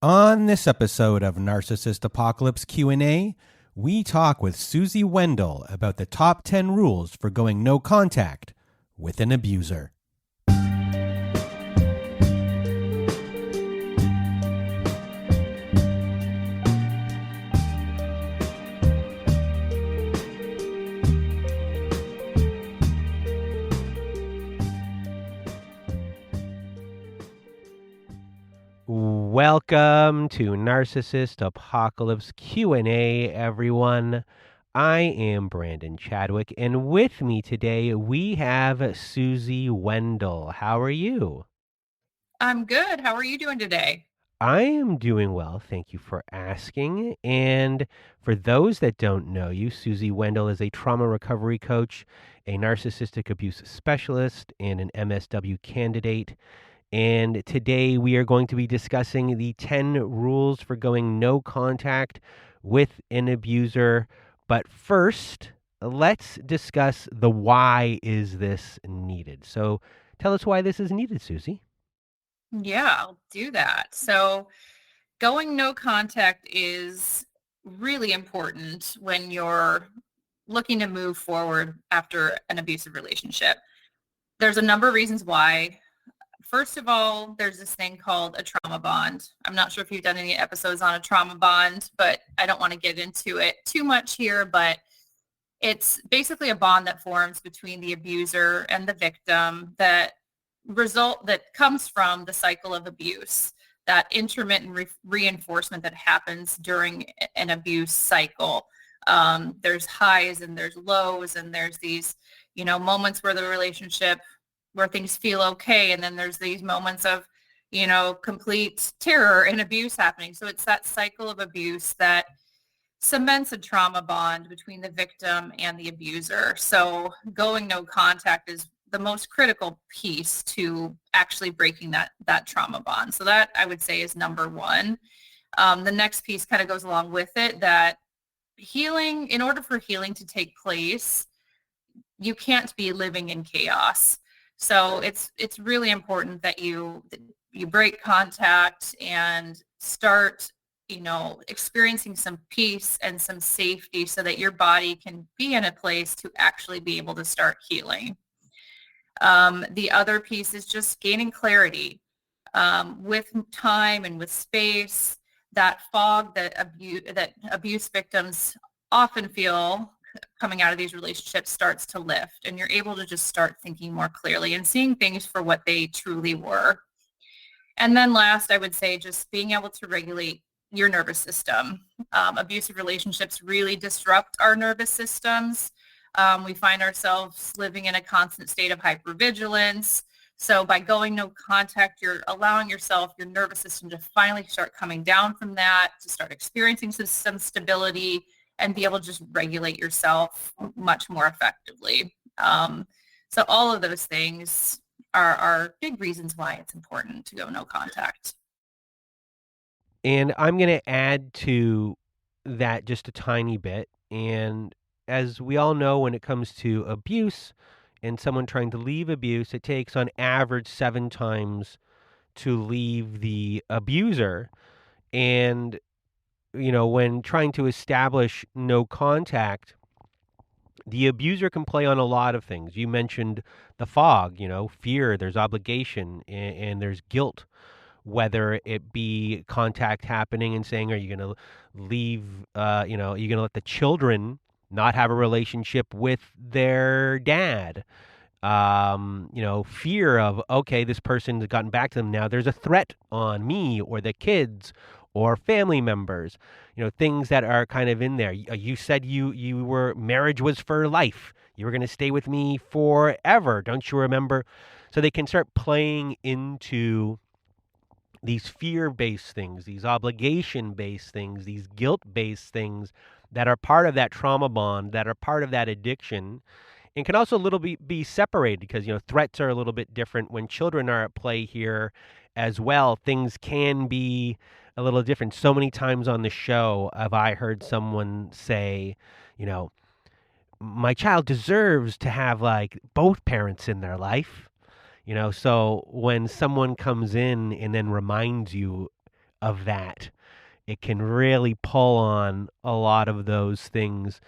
On this episode of Narcissist Apocalypse Q&A, we talk with Susie Wendel about the top 10 rules for going no contact with an abuser. Welcome to Narcissist Apocalypse Q&A, everyone. I am Brandon Chadwick, and with me today we have Susie Wendel. How are you? I'm good. How are you doing today? I am doing well. Thank you for asking. And for those that don't know you, Susie Wendel is a trauma recovery coach, a narcissistic abuse specialist, and an MSW candidate. And today we are going to be discussing the 10 rules for going no contact with an abuser. But first, let's discuss the why is this needed. So tell us why this is needed, Susie. Yeah, I'll do that. So, going no contact is really important when you're looking to move forward after an abusive relationship. There's a number of reasons why. First of all, there's this thing called a trauma bond. I'm not sure if you've done any episodes on a trauma bond, but I don't want to get into it too much here, but it's basically a bond that forms between the abuser and the victim that comes from the cycle of abuse, that intermittent reinforcement that happens during an abuse cycle. There's highs and there's lows, and there's these, moments where the relationship, where things feel okay, and then there's these moments of, complete terror and abuse happening. So it's that cycle of abuse that cements a trauma bond between the victim and the abuser. So going no contact is the most critical piece to actually breaking that trauma bond. So that, I would say, is number one. The next piece kind of goes along with it, that healing, in order for healing to take place, you can't be living in chaos. So it's really important that you break contact and start experiencing some peace and some safety so that your body can be in a place to actually be able to start healing. The other piece is just gaining clarity with time and with space. That fog that abuse victims often feel coming out of these relationships starts to lift, and you're able to just start thinking more clearly and seeing things for what they truly were. And then last, I would say just being able to regulate your nervous system. Abusive relationships really disrupt our nervous systems. We find ourselves living in a constant state of hypervigilance. So by going no contact, you're allowing yourself, your nervous system, to finally start coming down from that, to start experiencing some stability and be able to just regulate yourself much more effectively. So all of those things are big reasons why it's important to go no contact. And I'm going to add to that just a tiny bit. And as we all know, when it comes to abuse and someone trying to leave abuse, it takes on average 7 times to leave the abuser. And, when trying to establish no contact, the abuser can play on a lot of things. You mentioned the fog, fear, there's obligation, and there's guilt. Whether it be contact happening and saying, are you going to leave, are you going to let the children not have a relationship with their dad? Fear of, okay, this person has gotten back to them now. There's a threat on me or the kids or family members, things that are kind of in there. You said you were, marriage was for life. You were going to stay with me forever. Don't you remember? So they can start playing into these fear-based things, these obligation-based things, these guilt-based things that are part of that trauma bond, that are part of that addiction, and can also a little bit be separated because, threats are a little bit different when children are at play here as well. Things can be a little different. So many times on the show have I heard someone say, my child deserves to have like both parents in their life. So when someone comes in and then reminds you of that. It can really pull on a lot of those things,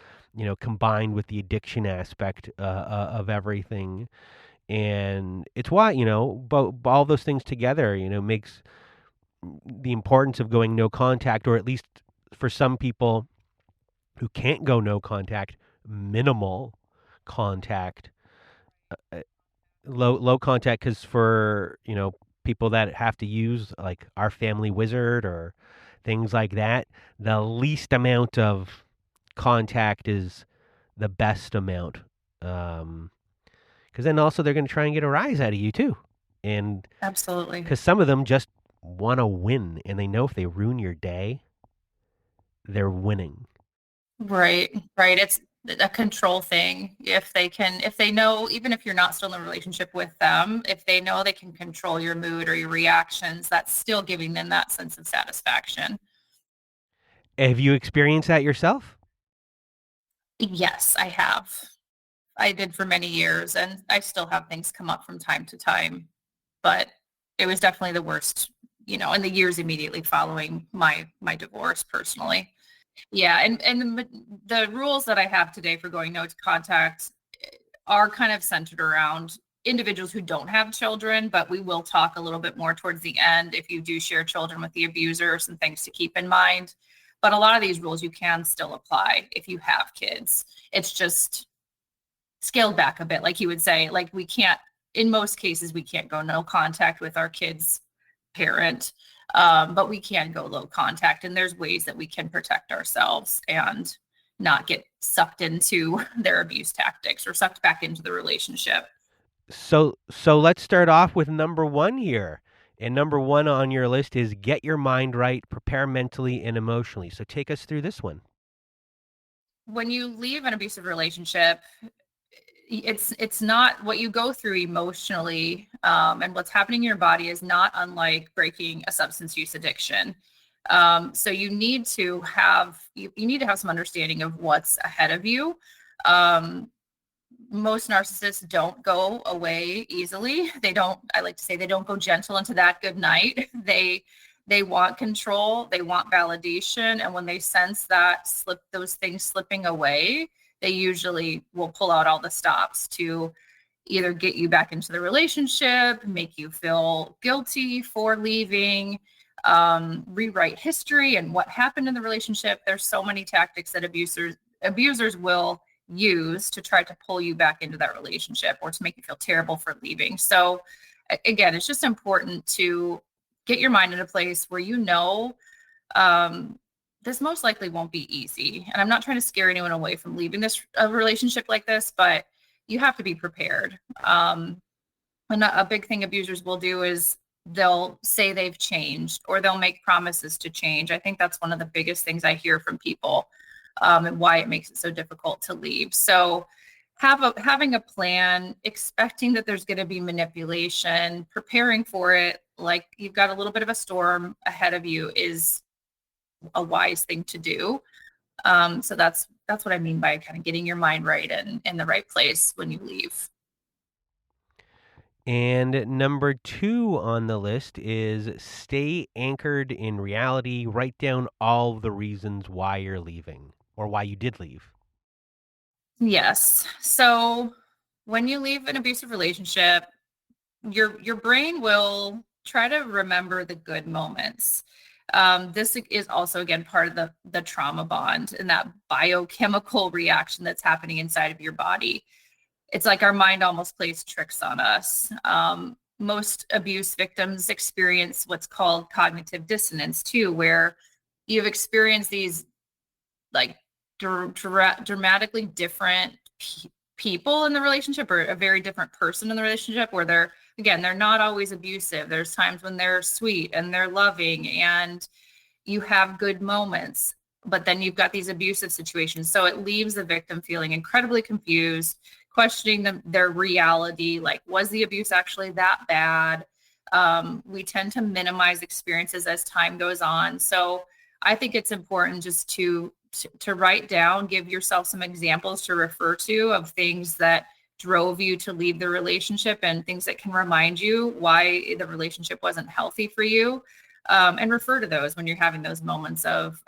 combined with the addiction aspect of everything. And it's why, all those things together, makes the importance of going no contact, or at least for some people who can't go no contact, minimal contact, uh, low contact. Because for people that have to use like our family wizard or things like that, the least amount of contact is the best amount. Because then also they're going to try and get a rise out of you too, and Absolutely. because some of them just want to win, and they know if they ruin your day, they're winning. Right, right. It's a control thing. If they know, even if you're not still in a relationship with them, if they know they can control your mood or your reactions, that's still giving them that sense of satisfaction. Have you experienced that yourself? Yes, I have. I did for many years, and I still have things come up from time to time, but it was definitely the worst, in the years immediately following my divorce personally. Yeah, and the rules that I have today for going no to contact are kind of centered around individuals who don't have children, but we will talk a little bit more towards the end if you do share children with the abuser, some things to keep in mind. But a lot of these rules you can still apply if you have kids. It's just scaled back a bit, like you would say. Like we can't, in most cases, we can't go no contact with our kids' parent, but we can go low contact, and there's ways that we can protect ourselves and not get sucked into their abuse tactics or sucked back into the relationship. So let's start off with number one here. And number one on your list is get your mind right, prepare mentally and emotionally. So take us through this one. When you leave an abusive relationship, it's not what you go through emotionally, and what's happening in your body is not unlike breaking a substance use addiction. So you need to have some understanding of what's ahead of you. Most narcissists don't go away easily. I like to say, they don't go gentle into that good night. They want control, they want validation, and when they sense those things slipping away, they usually will pull out all the stops to either get you back into the relationship, make you feel guilty for leaving, rewrite history and what happened in the relationship. There's so many tactics that abusers will use to try to pull you back into that relationship or to make you feel terrible for leaving. So again, it's just important to get your mind in a place where this most likely won't be easy. And I'm not trying to scare anyone away from leaving a relationship like this, but you have to be prepared. And a big thing abusers will do is they'll say they've changed, or they'll make promises to change. I think that's one of the biggest things I hear from people, and why it makes it so difficult to leave. So having a plan, expecting that there's going to be manipulation, preparing for it, like you've got a little bit of a storm ahead of you, is a wise thing to do. So that's what I mean by kind of getting your mind right and in the right place when you leave. And number two on the list is stay anchored in reality. Write down all the reasons why you're leaving or why you did leave. Yes. So when you leave an abusive relationship, your brain will try to remember the good moments. This is also, again, part of the trauma bond and that biochemical reaction that's happening inside of your body. It's like our mind almost plays tricks on us. Most abuse victims experience what's called cognitive dissonance too, where you've experienced these like dramatically different people in the relationship, or a very different person in the relationship, where they're not always abusive. There's times when they're sweet and they're loving and you have good moments, but then you've got these abusive situations. So it leaves the victim feeling incredibly confused, questioning their reality. Like, was the abuse actually that bad? We tend to minimize experiences as time goes on. So I think it's important just to write down, give yourself some examples to refer to of things that drove you to leave the relationship and things that can remind you why the relationship wasn't healthy for you. and refer to those when you're having those moments of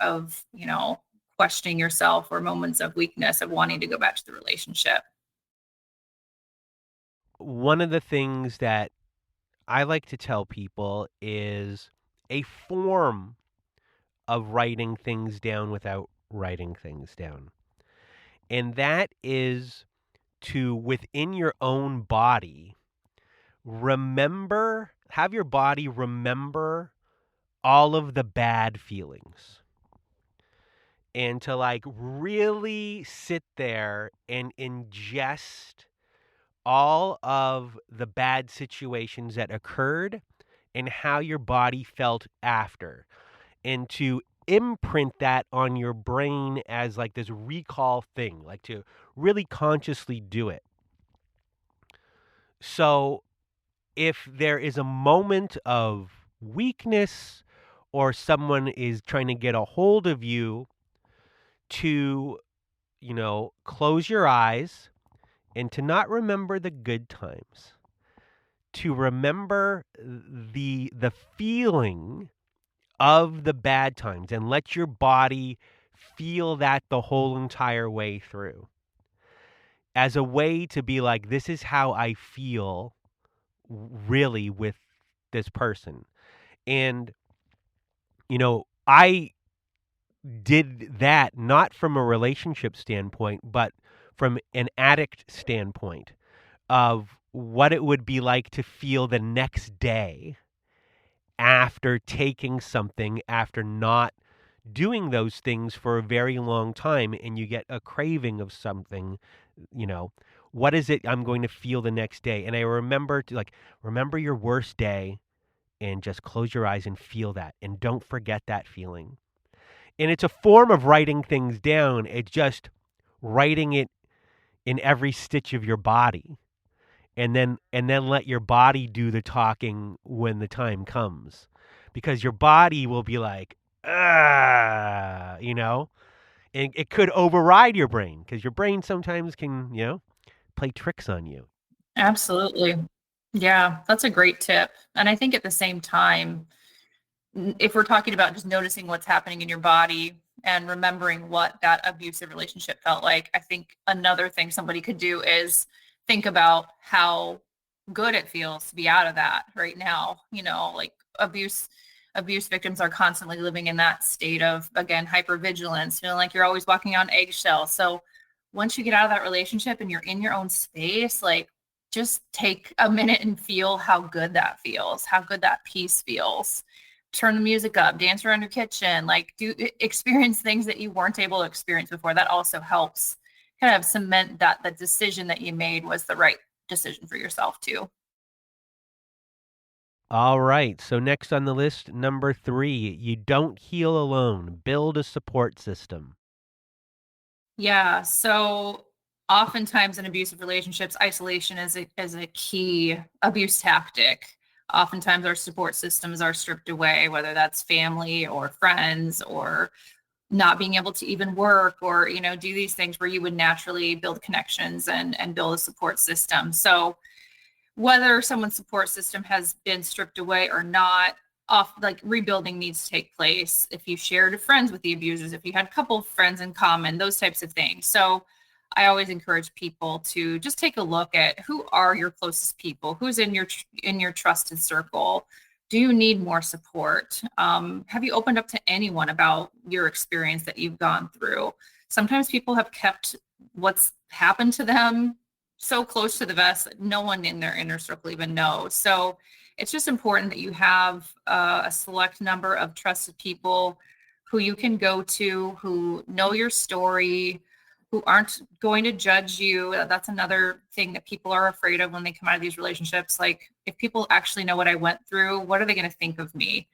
questioning yourself, or moments of weakness of wanting to go back to the relationship. One of the things that I like to tell people is a form of writing things down without writing things down. And that is to, within your own body, have your body remember all of the bad feelings. And to like really sit there and ingest all of the bad situations that occurred and how your body felt after, and to imprint that on your brain as like this recall thing, like to really consciously do it. So if there is a moment of weakness or someone is trying to get a hold of you, to, close your eyes and to not remember the good times, to remember the feeling of the bad times and let your body feel that the whole entire way through, as a way to be like, this is how I feel really with this person. And, I did that not from a relationship standpoint, but from an addict standpoint of what it would be like to feel the next day after taking something, after not doing those things for a very long time, and you get a craving of something, what is it I'm going to feel the next day? And I remember remember your worst day and just close your eyes and feel that, and don't forget that feeling. And it's a form of writing things down. It's just writing it in every stitch of your body. And then let your body do the talking when the time comes. Because your body will be like, and it could override your brain, because your brain sometimes can, play tricks on you. Absolutely. Yeah, that's a great tip. And I think at the same time, if we're talking about just noticing what's happening in your body and remembering what that abusive relationship felt like, I think another thing somebody could do is think about how good it feels to be out of that right now. Like abuse victims are constantly living in that state of, again, hypervigilance, feeling like you're always walking on eggshells. So once you get out of that relationship and you're in your own space, like, just take a minute and feel how good that feels, how good that peace feels. Turn the music up, dance around your kitchen, like experience things that you weren't able to experience before. That also helps kind of cement that the decision that you made was the right decision for yourself too. All right. So next on the list, number 3, you don't heal alone. Build a support system. Yeah. So oftentimes in abusive relationships, isolation is a key abuse tactic. Oftentimes our support systems are stripped away, whether that's family or friends, or not being able to even work, or do these things where you would naturally build connections and build a support system. So whether someone's support system has been stripped away or not, rebuilding needs to take place. If you shared friends with the abusers, if you had a couple of friends in common, those types of things. So I always encourage people to just take a look at who are your closest people, who's in your trusted circle. Do you need more support? Have you opened up to anyone about your experience that you've gone through? Sometimes people have kept what's happened to them so close to the vest that no one in their inner circle even knows. So it's just important that you have a select number of trusted people who you can go to, who know your story, who aren't going to judge you. That's another thing that people are afraid of when they come out of these relationships. Like, if people actually know what I went through, what are they going to think of me?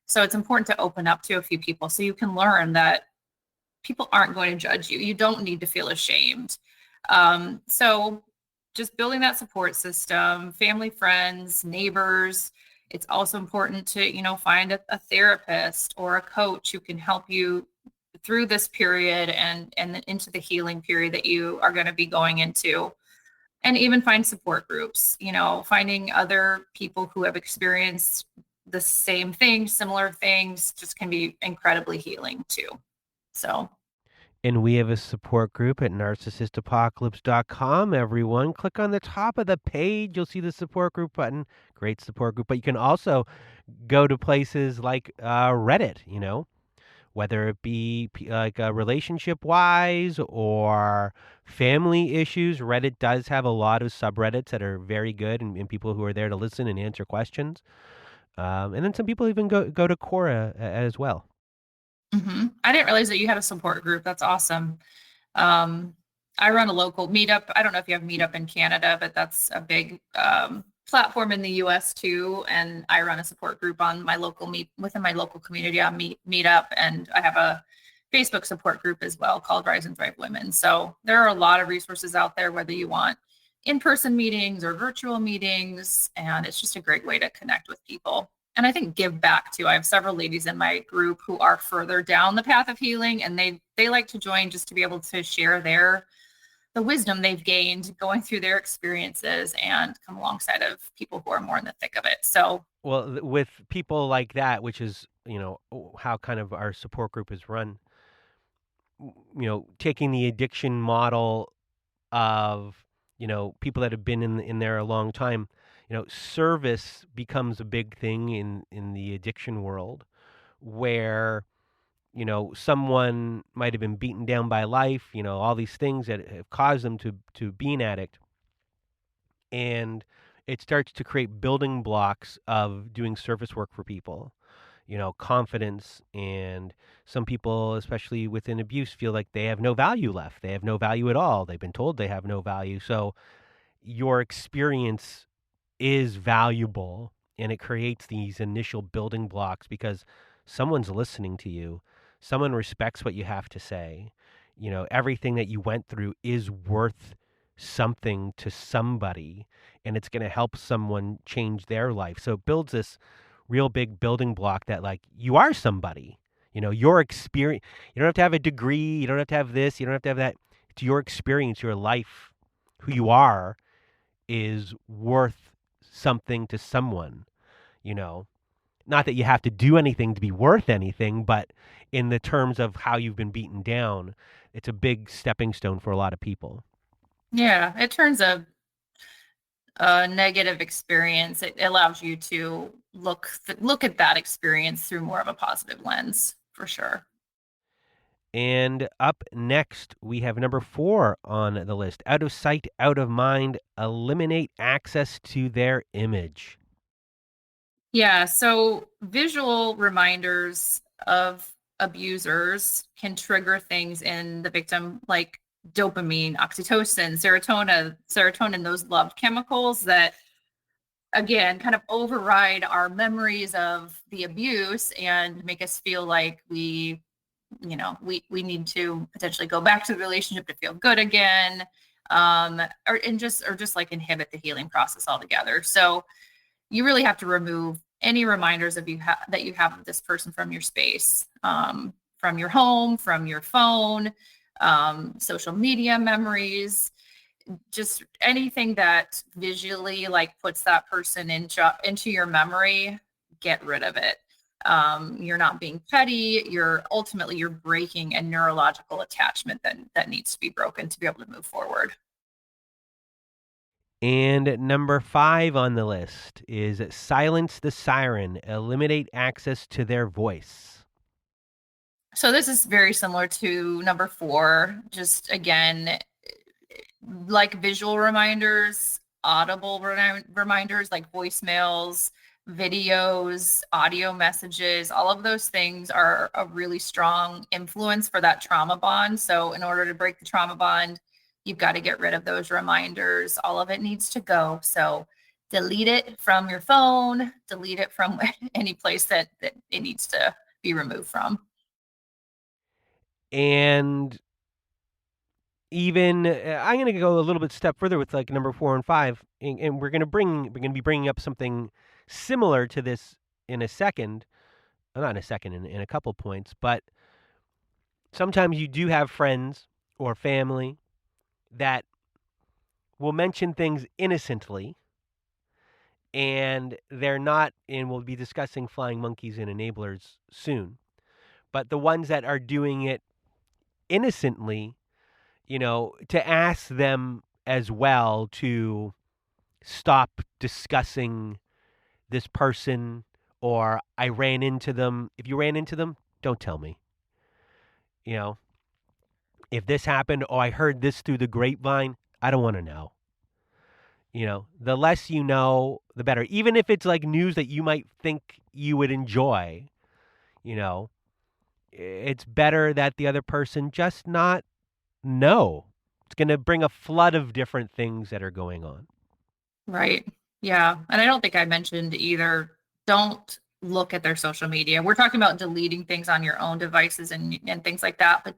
So it's important to open up to a few people so you can learn that people aren't going to judge you. You don't need to feel ashamed. So just building that support system, family, friends, neighbors. It's also important to, find a therapist or a coach who can help you through this period and into the healing period that you are going to be going into. And even find support groups, finding other people who have experienced the same thing, similar things, just can be incredibly healing too. So And we have a support group at narcissistapocalypse.com, everyone. Click on the top of the page. You'll see the support group button. Great support group. But you can also go to places like Reddit, whether it be like relationship wise or family issues. Reddit does have a lot of subreddits that are very good and people who are there to listen and answer questions. And then some people even go to Quora as well. I didn't realize that you had a support group. That's awesome. Um, I run a local meetup. I don't know if you have meetup in Canada, but that's a big platform in the US too. And I run a support group on my local within my local community on meetup. And I have a Facebook support group as well called Rise and Thrive Women. So there are a lot of resources out there, whether you want in-person meetings or virtual meetings. And it's just a great way to connect with people. And I think give back too. I have several ladies in my group who are further down the path of healing, and they like to join just to be able to share the wisdom they've gained going through their experiences and come alongside of people who are more in the thick of it. So, well, with people like that, which is how kind of our support group is run, taking the addiction model of people that have been in there a long time. Service becomes a big thing in the addiction world, where someone might have been beaten down by life, all these things that have caused them to be an addict, and it starts to create building blocks of doing service work for people. Confidence, and some people, especially within abuse, feel like they have no value left. They have no value at all. They've been told they have no value. So your experience is valuable, and it creates these initial building blocks because someone's listening to you. Someone respects what you have to say. Everything that you went through is worth something to somebody, and it's going to help someone change their life. So it builds this real big building block that, like, you are somebody. Your experience, you don't have to have a degree, you don't have to have this, you don't have to have that. It's your experience, your life, who you are is worth something to someone. Not that you have to do anything to be worth anything, but in the terms of how you've been beaten down, it's a big stepping stone for a lot of people. yeah, it turns a negative experience. It allows you to look at that experience through more of a positive lens, for sure. And up next, we have number 4 on the list. Out of sight, out of mind, eliminate access to their image. Yeah, so visual reminders of abusers can trigger things in the victim, like dopamine, oxytocin, serotonin, those love chemicals that, again, kind of override our memories of the abuse and make us feel like we need to potentially go back to the relationship to feel good again, or just like inhibit the healing process altogether. So you really have to remove any reminders of that you have of this person from your space, from your home, from your phone, social media memories, just anything that visually like puts that person into your memory. Get rid of it. You're not being petty. You're breaking a neurological attachment that needs to be broken to be able to move forward. And number 5 on the list is silence the siren, eliminate access to their voice. So this is very similar to number 4. Just again, like visual reminders, audible reminders like voicemails, videos, audio messages, all of those things are a really strong influence for that trauma bond. So in order to break the trauma bond, you've got to get rid of those reminders. All of it needs to go. So delete it from your phone, delete it from any place that it needs to be removed from. And even I'm going to go a little bit step further with like number 4 and 5, and we're going to be bringing up something similar to this in a second. Not in a second, in a couple points, but sometimes you do have friends or family that will mention things innocently, and they're not, and we'll be discussing flying monkeys and enablers soon, but the ones that are doing it innocently, to ask them as well to stop discussing this person, or I ran into them. If you ran into them, don't tell me. You know, if this happened, or I heard this through the grapevine, I don't want to know. The less you know, the better. Even if it's like news that you might think you would enjoy, you know, it's better that the other person just not know. It's going to bring a flood of different things that are going on. Right. Yeah. And I don't think I mentioned either, don't look at their social media. We're talking about deleting things on your own devices and things like that. But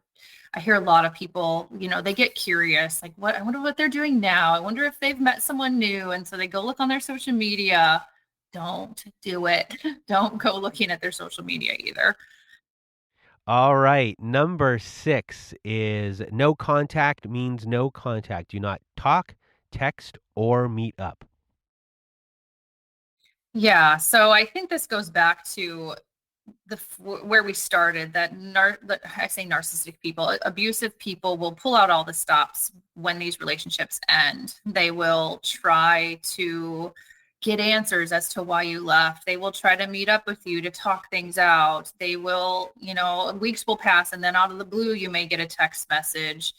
I hear a lot of people, they get curious, like, I wonder what they're doing now. I wonder if they've met someone new. And so they go look on their social media. Don't do it. Don't go looking at their social media either. All right. Number 6 is no contact means no contact. Do not talk, text, or meet up. Yeah. So I think this goes back to where we started, that I say narcissistic people, abusive people will pull out all the stops when these relationships end. They will try to get answers as to why you left. They will try to meet up with you to talk things out. They will, weeks will pass, and then out of the blue, you may get a text message.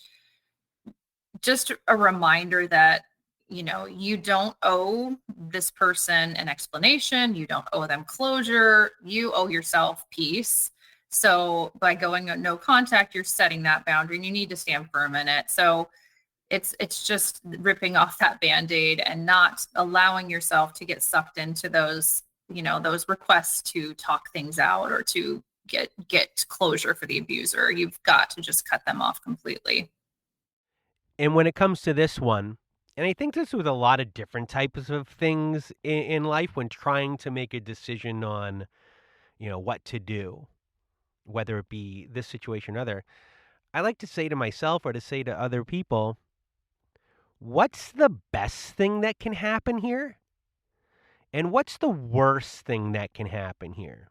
Just a reminder that you don't owe this person an explanation. You don't owe them closure. You owe yourself peace. So by going no contact, you're setting that boundary, and you need to stand firm in it. So it's just ripping off that Band-Aid and not allowing yourself to get sucked into those requests to talk things out or to get closure for the abuser. You've got to just cut them off completely. And when it comes to this one, and I think this with a lot of different types of things in life, when trying to make a decision on, what to do, whether it be this situation or other, I like to say to myself or to say to other people, what's the best thing that can happen here? And what's the worst thing that can happen here?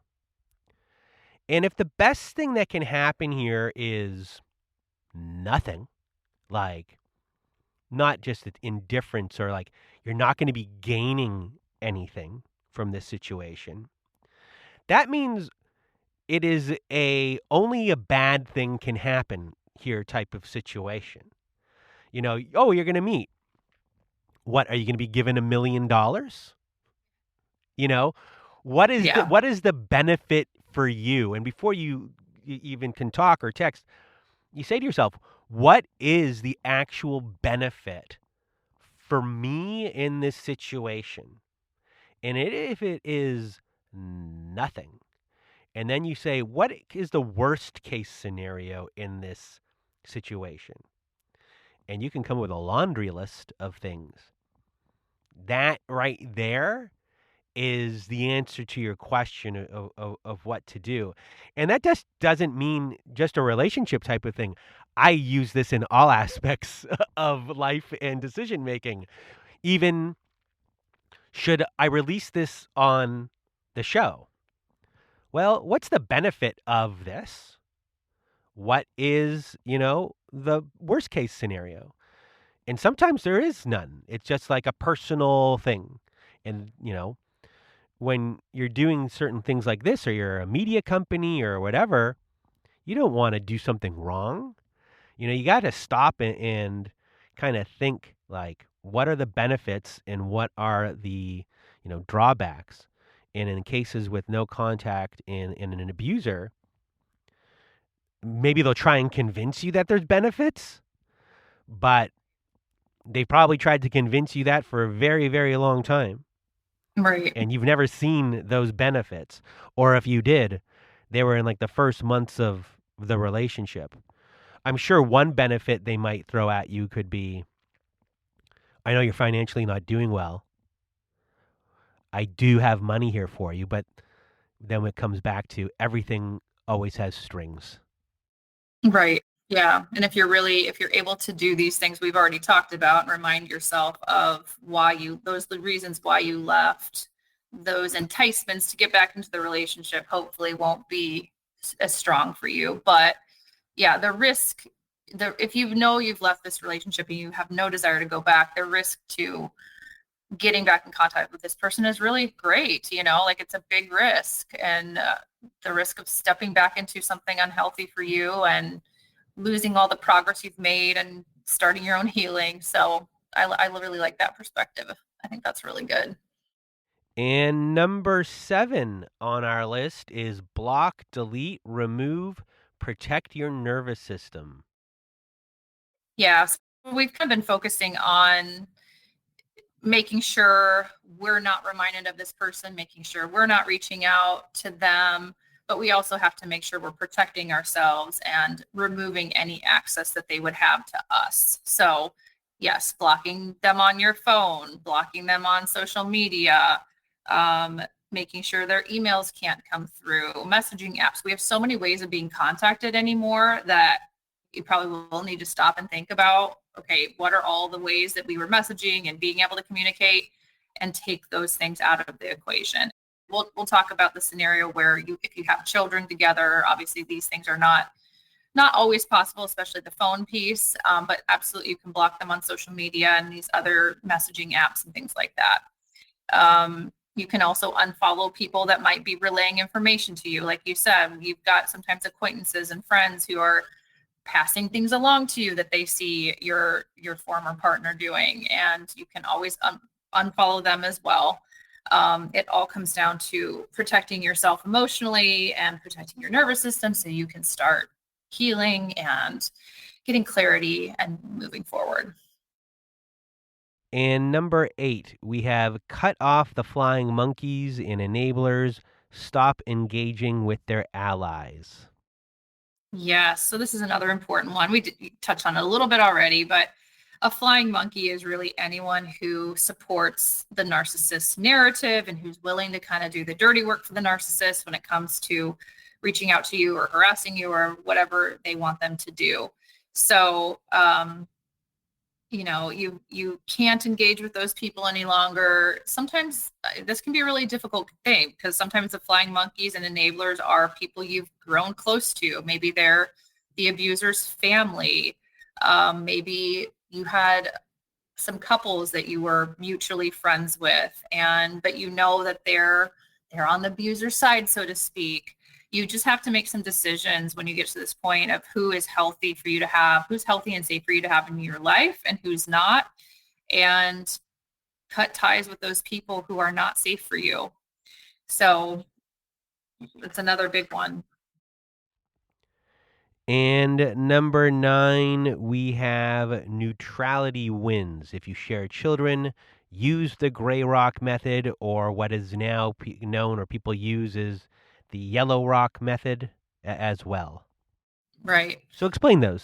And if the best thing that can happen here is nothing, like not just indifference, or like you're not going to be gaining anything from this situation, that means it is only a bad thing can happen here type of situation. Oh, you're going to meet. What, are you going to be given $1 million? What is the benefit for you? And before you even can talk or text, you say to yourself, what is the actual benefit for me in this situation? And if it is nothing, and then you say, what is the worst case scenario in this situation? And you can come with a laundry list of things. That right there is the answer to your question of what to do. And that just doesn't mean just a relationship type of thing. I use this in all aspects of life and decision making. Even, should I release this on the show? Well, what's the benefit of this? What is, the worst case scenario? And sometimes there is none. It's just like a personal thing. And, when you're doing certain things like this, or you're a media company or whatever, you don't want to do something wrong. You got to stop and kind of think, like, what are the benefits and what are the, drawbacks? And in cases with no contact and an abuser, maybe they'll try and convince you that there's benefits, but they probably tried to convince you that for a very, very long time. Right. And you've never seen those benefits. Or if you did, they were in like the first months of the relationship. I'm sure one benefit they might throw at you could be, I know you're financially not doing well. I do have money here for you, but then it comes back to everything always has strings. Right. Yeah. And if you're able to do these things we've already talked about and remind yourself of the reasons why you left, those enticements to get back into the relationship hopefully won't be as strong for you. But yeah, if you know you've left this relationship and you have no desire to go back, the risk to getting back in contact with this person is really great. Like it's a big risk, and the risk of stepping back into something unhealthy for you and losing all the progress you've made and starting your own healing. So I really like that perspective. I think that's really good. And number 7 on our list is block, delete, remove, protect your nervous system. Yeah, so we've kind of been focusing on making sure we're not reminded of this person, making sure we're not reaching out to them, but we also have to make sure we're protecting ourselves and removing any access that they would have to us. So yes, blocking them on your phone, blocking them on social media, making sure their emails can't come through, messaging apps. We have so many ways of being contacted anymore that you probably will need to stop and think about, okay, what are all the ways that we were messaging and being able to communicate, and take those things out of the equation. We'll talk about the scenario where if you have children together, obviously these things are not always possible, especially the phone piece, but absolutely you can block them on social media and these other messaging apps and things like that. You can also unfollow people that might be relaying information to you. Like you said, you've got sometimes acquaintances and friends who are passing things along to you that they see your former partner doing, and you can always unfollow them as well. It all comes down to protecting yourself emotionally and protecting your nervous system so you can start healing and getting clarity and moving forward. And number 8, we have cut off the flying monkeys and enablers, stop engaging with their allies. Yes, so this is another important one. We did touch on it a little bit already, but a flying monkey is really anyone who supports the narcissist narrative and who's willing to kind of do the dirty work for the narcissist when it comes to reaching out to you or harassing you or whatever they want them to do. So, you can't engage with those people any longer. Sometimes this can be a really difficult thing because sometimes the flying monkeys and enablers are people you've grown close to. Maybe they're the abuser's family. Maybe you had some couples that you were mutually friends with, but you know that they're on the abuser's side, so to speak. You just have to make some decisions when you get to this point of who is healthy for you to have, who's healthy and safe for you to have in your life and who's not, and cut ties with those people who are not safe for you. So it's another big one. And number 9, we have neutrality wins. If you share children, use the gray rock method, or what is now known or people use is the yellow rock method as well. Right. So explain those.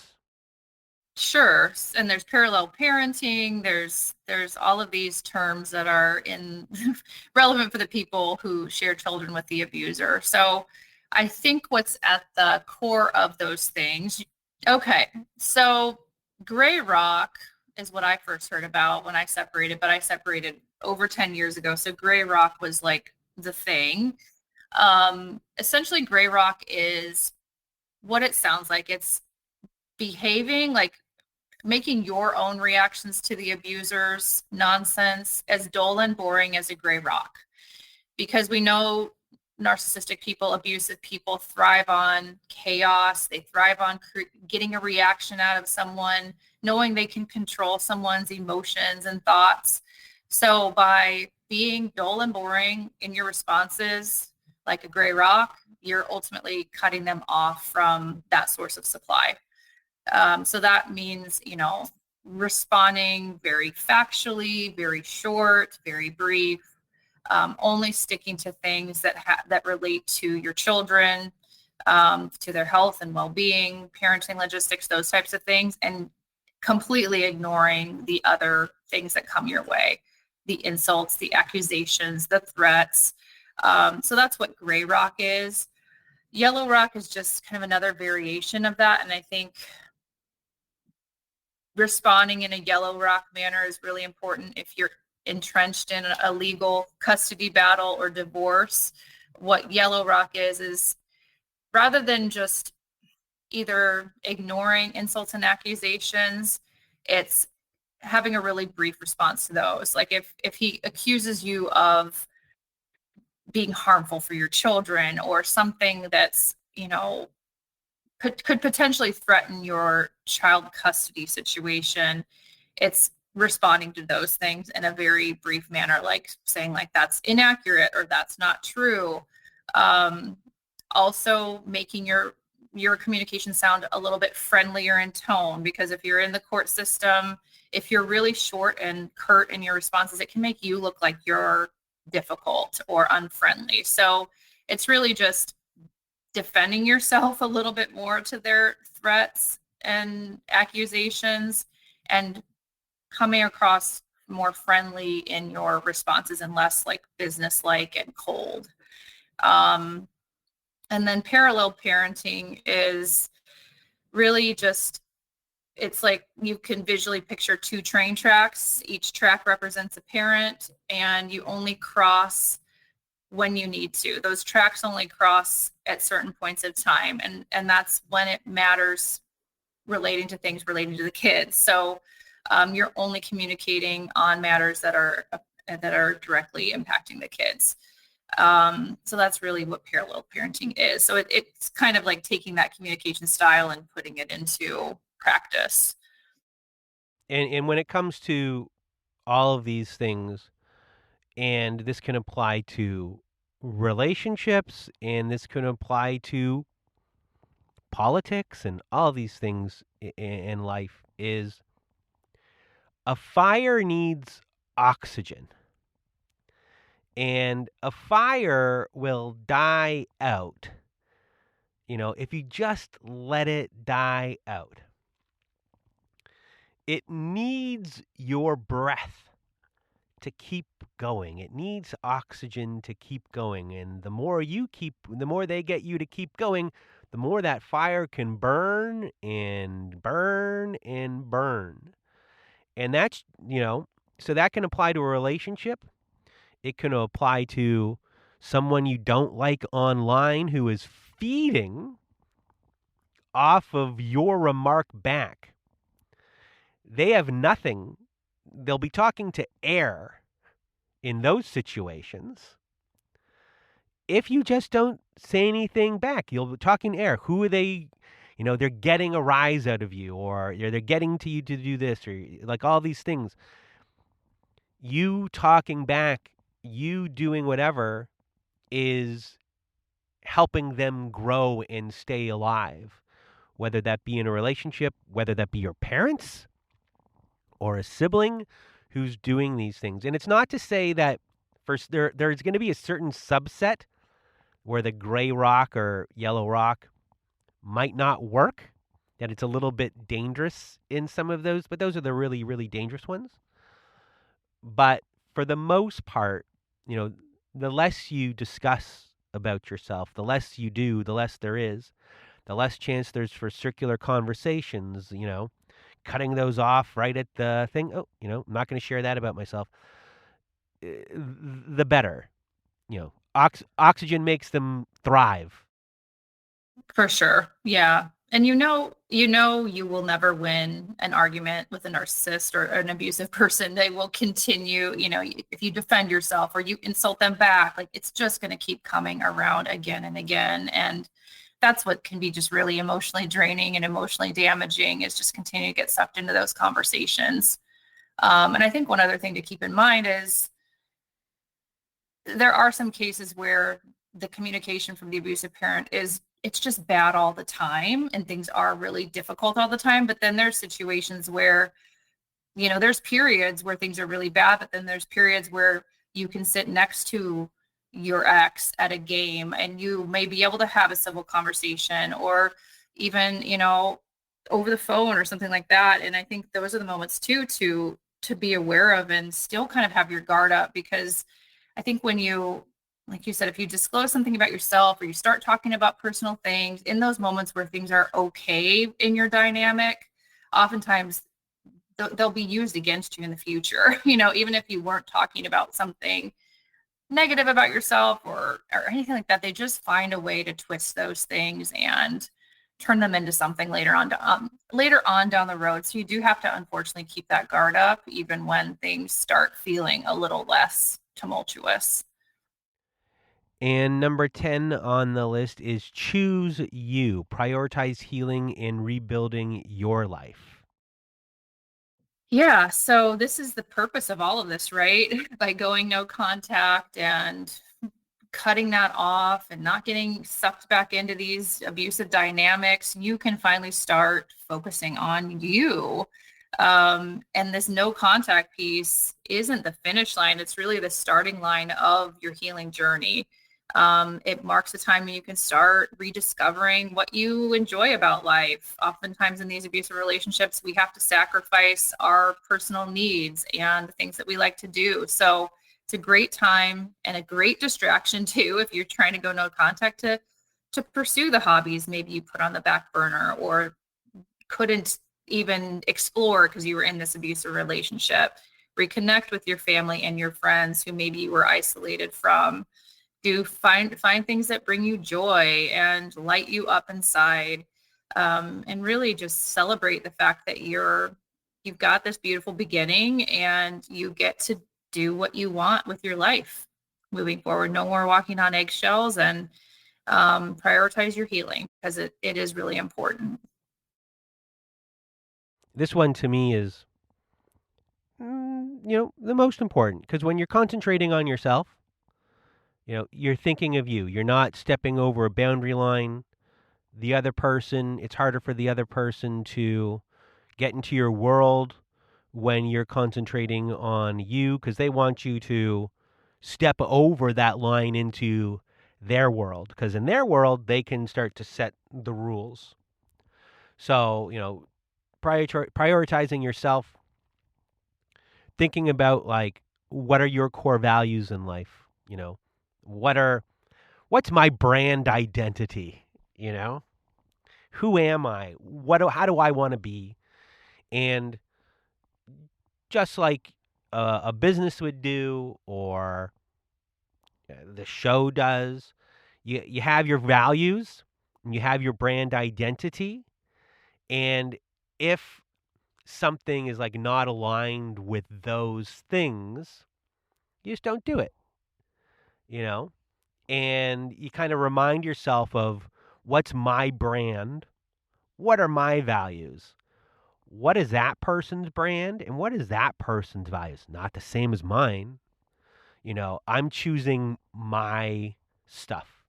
Sure. And there's parallel parenting. There's all of these terms that are in relevant for the people who share children with the abuser. So I think what's at the core of those things. Okay. So gray rock is what I first heard about when I separated, but I separated over 10 years ago. So gray rock was like the thing. Essentially gray rock is what it sounds like. It's behaving like making your own reactions to the abuser's nonsense as dull and boring as a gray rock. Because we know narcissistic people, abusive people thrive on chaos. They thrive on getting a reaction out of someone, knowing they can control someone's emotions and thoughts. So by being dull and boring in your responses, like a gray rock, you're ultimately cutting them off from that source of supply. So that means, responding very factually, very short, very brief, only sticking to things that relate to your children, to their health and well-being, parenting logistics, those types of things, and completely ignoring the other things that come your way, the insults, the accusations, the threats. So that's what gray rock is. Yellow rock is just kind of another variation of that. And I think responding in a yellow rock manner is really important. If you're entrenched in a legal custody battle or divorce, what yellow rock is rather than just either ignoring insults and accusations, it's having a really brief response to those. Like if he accuses you of being harmful for your children or something that's, could potentially threaten your child custody situation, it's responding to those things in a very brief manner, like saying like that's inaccurate or that's not true. Also making your communication sound a little bit friendlier in tone, because if you're in the court system, if you're really short and curt in your responses, it can make you look like you're difficult or unfriendly. So it's really just defending yourself a little bit more to their threats and accusations and coming across more friendly in your responses and less like businesslike and cold. And then parallel parenting is really just, it's like you can visually picture two train tracks. Each track represents a parent, and you only cross when you need to. Those tracks only cross at certain points of time, and that's when it matters relating to things relating to the kids. So you're only communicating on matters that are directly impacting the kids. So that's really what parallel parenting is. So it's kind of like taking that communication style and putting it into practice. And when it comes to all of these things, and this can apply to relationships, and this can apply to politics and all these things in life, is a fire needs oxygen. And a fire will die out, if you just let it die out. It needs your breath to keep going. It needs oxygen to keep going. And the more they get you to keep going, the more that fire can burn and burn and burn. And that's, so that can apply to a relationship. It can apply to someone you don't like online who is feeding off of your remark back. They have nothing. They'll be talking to air in those situations. If you just don't say anything back, you'll be talking to air. Who are they? They're getting a rise out of you, or they're getting to you to do this, or like all these things. You talking back, you doing whatever is helping them grow and stay alive, whether that be in a relationship, whether that be your parents or a sibling who's doing these things. And it's not to say that first there's going to be a certain subset where the gray rock or yellow rock might not work, that it's a little bit dangerous in some of those, but those are the really, really dangerous ones. But for the most part, the less you discuss about yourself, the less you do, the less there is, the less chance there's for circular conversations, cutting those off right at the thing. Oh, I'm not going to share that about myself. The better, oxygen makes them thrive. For sure. Yeah. And you will never win an argument with a narcissist or an abusive person. They will continue, if you defend yourself or you insult them back, like it's just going to keep coming around again and again. And that's what can be just really emotionally draining and emotionally damaging, is just continue to get sucked into those conversations. And I think one other thing to keep in mind is there are some cases where the communication from the abusive parent it's just bad all the time and things are really difficult all the time. But then there's situations where, there's periods where things are really bad, but then there's periods where you can sit next to your ex at a game and you may be able to have a civil conversation, or even, over the phone or something like that. And I think those are the moments too, to be aware of and still kind of have your guard up, because I think when you, like you said, if you disclose something about yourself or you start talking about personal things in those moments where things are okay in your dynamic, oftentimes they'll be used against you in the future. Even if you weren't talking about something negative about yourself or anything like that, they just find a way to twist those things and turn them into something later on down the road. So you do have to unfortunately keep that guard up even when things start feeling a little less tumultuous. And number 10 on the list is choose you. Prioritize healing and rebuilding your life. Yeah, so this is the purpose of all of this, right? By going no contact and cutting that off and not getting sucked back into these abusive dynamics, you can finally start focusing on you. And this no contact piece isn't the finish line. It's really the starting line of your healing journey. It marks the time when you can start rediscovering what you enjoy about life. Oftentimes in these abusive relationships, we have to sacrifice our personal needs and the things that we like to do. So it's a great time and a great distraction too, if you're trying to go no contact, to pursue the hobbies maybe you put on the back burner or couldn't even explore because you were in this abusive relationship. Reconnect with your family and your friends who maybe you were isolated from. Do find things that bring you joy and light you up inside, and really just celebrate the fact that you've got this beautiful beginning and you get to do what you want with your life moving forward. No more walking on eggshells, and prioritize your healing because it is really important. This one to me is, the most important, because when you're concentrating on yourself, you're thinking of you. You're not stepping over a boundary line. The other person, it's harder for the other person to get into your world when you're concentrating on you because they want you to step over that line into their world, because in their world, they can start to set the rules. So, prioritizing yourself, thinking about like, what are your core values in life? What's my brand identity? Who am I? How do I want to be? And just like a business would do, or the show does, you have your values, and you have your brand identity, and if something is like not aligned with those things, you just don't do it, and you kind of remind yourself of what's my brand, what are my values, what is that person's brand, and what is that person's values. Not the same as mine. I'm choosing my stuff,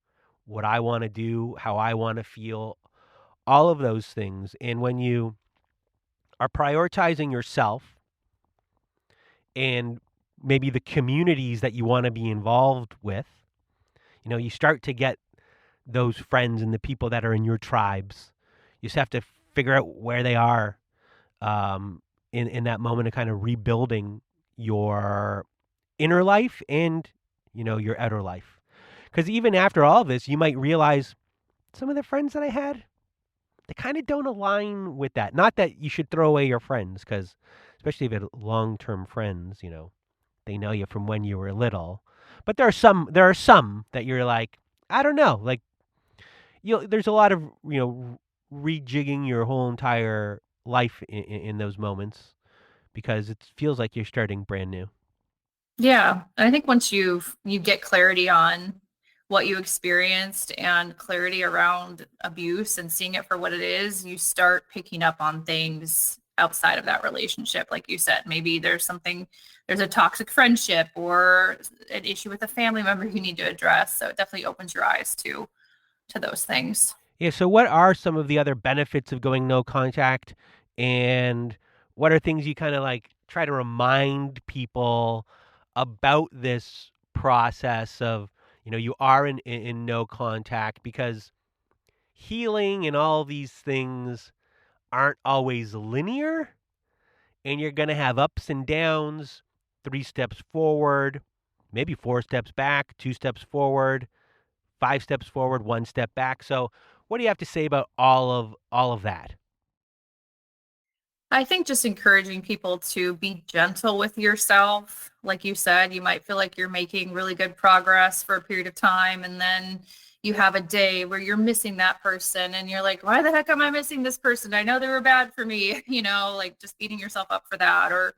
what I want to do, how I want to feel, all of those things. And when you are prioritizing yourself and maybe the communities that you want to be involved with, you start to get those friends and the people that are in your tribes. You just have to figure out where they are in that moment of kind of rebuilding your inner life and, your outer life. Because even after all this, you might realize some of the friends that I had, they kind of don't align with that. Not that you should throw away your friends, because especially if you're long-term friends, they know you from when you were little. But there are some that you're like, I don't know, like, there's a lot of, rejigging your whole entire life in those moments, because it feels like you're starting brand new. Yeah, I think once you get clarity on what you experienced and clarity around abuse and seeing it for what it is, you start picking up on things outside of that relationship. Like you said, maybe there's a toxic friendship or an issue with a family member you need to address. So it definitely opens your eyes to those things. Yeah, so what are some of the other benefits of going no contact, and what are things you kind of like try to remind people about this process of, you are in no contact, because healing and all these things aren't always linear, and you're going to have ups and downs, 3 steps forward, maybe 4 steps back, 2 steps forward, 5 steps forward, 1 step back. So what do you have to say about all of that? I think just encouraging people to be gentle with yourself. Like you said, you might feel like you're making really good progress for a period of time, and then you have a day where you're missing that person and you're like, why the heck am I missing this person? I know they were bad for me, like just beating yourself up for that, or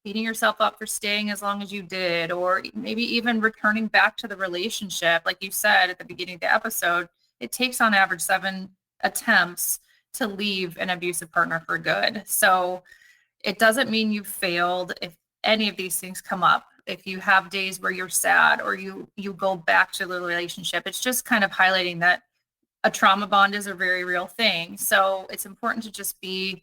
beating yourself up for staying as long as you did, or maybe even returning back to the relationship. Like you said at the beginning of the episode, it takes on average 7 attempts to leave an abusive partner for good. So it doesn't mean you failed if any of these things come up. If you have days where you're sad or you go back to the relationship, it's just kind of highlighting that a trauma bond is a very real thing. So it's important to just be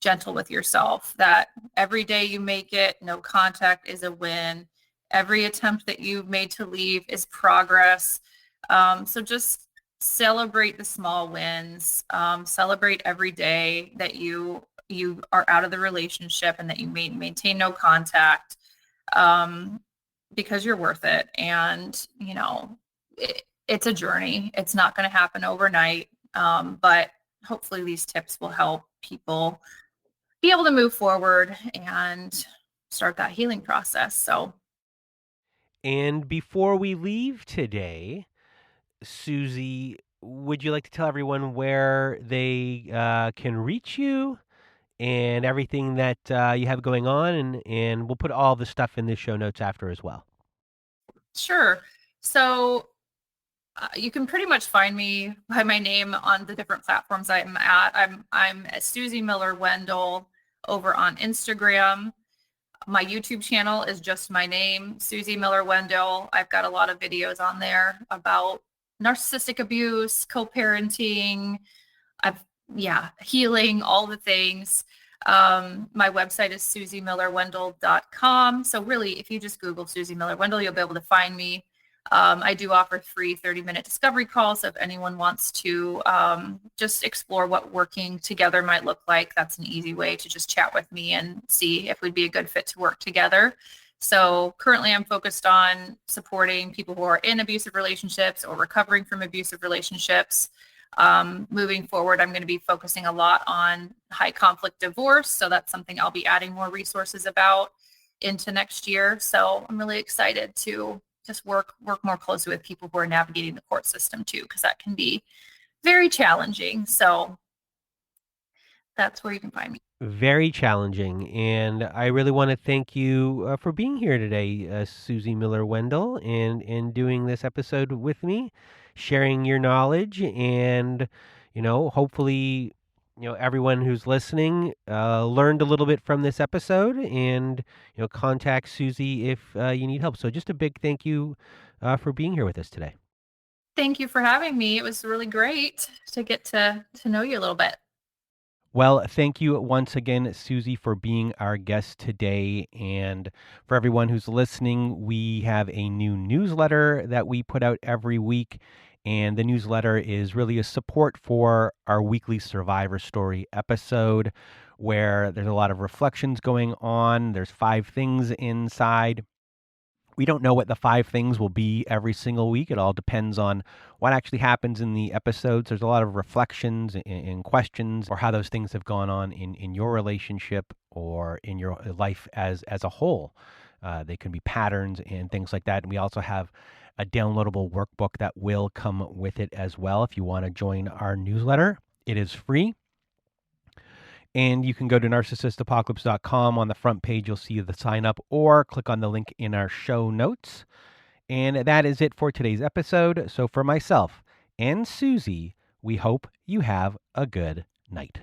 gentle with yourself, that every day you make it, no contact is a win. Every attempt that you've made to leave is progress. So just celebrate the small wins. Celebrate every day that you are out of the relationship and that you maintain no contact, because you're worth it. And it's a journey. It's not going to happen overnight, but hopefully these tips will help people be able to move forward and start that healing process. So, And before we leave today, Susie, would you like to tell everyone where they can reach you and everything that you have going on? And we'll put all the stuff in the show notes after as well. sure. So you can pretty much find me by my name on the different platforms I'm at. I'm Susie Miller Wendel over on Instagram. My YouTube channel is just my name, Susie Miller Wendel. I've got a lot of videos on there about narcissistic abuse, co-parenting, healing, all the things. My website is susiemillerwendel.com. So really, if you just Google Susie Miller Wendel, you'll be able to find me. I do offer free 30-minute discovery calls. So if anyone wants to just explore what working together might look like, that's an easy way to just chat with me and see if we'd be a good fit to work together. So currently I'm focused on supporting people who are in abusive relationships or recovering from abusive relationships. Moving forward, I'm going to be focusing a lot on high conflict divorce. So that's something I'll be adding more resources about into next year. So I'm really excited to just work more closely with people who are navigating the court system too, because that can be very challenging. So that's where you can find me. Very challenging. And I really want to thank you for being here today, Susie Miller Wendel, and doing this episode with me, sharing your knowledge. And, hopefully, everyone who's listening learned a little bit from this episode, and, contact Susie if you need help. So just a big thank you for being here with us today. Thank you for having me. It was really great to get to know you a little bit. Well, thank you once again, Susie, for being our guest today. And for everyone who's listening, we have a new newsletter that we put out every week. And the newsletter is really a support for our weekly Survivor Story episode, where there's a lot of reflections going on. There's 5 things inside. We don't know what the 5 things will be every single week. It all depends on what actually happens in the episodes. There's a lot of reflections and questions, or how those things have gone on in your relationship or in your life as a whole. They can be patterns and things like that. And we also have a downloadable workbook that will come with it as well. If you want to join our newsletter, it is free. And you can go to narcissistapocalypse.com. On the front page, you'll see the sign up, or click on the link in our show notes. And that is it for today's episode. So for myself and Susie, we hope you have a good night.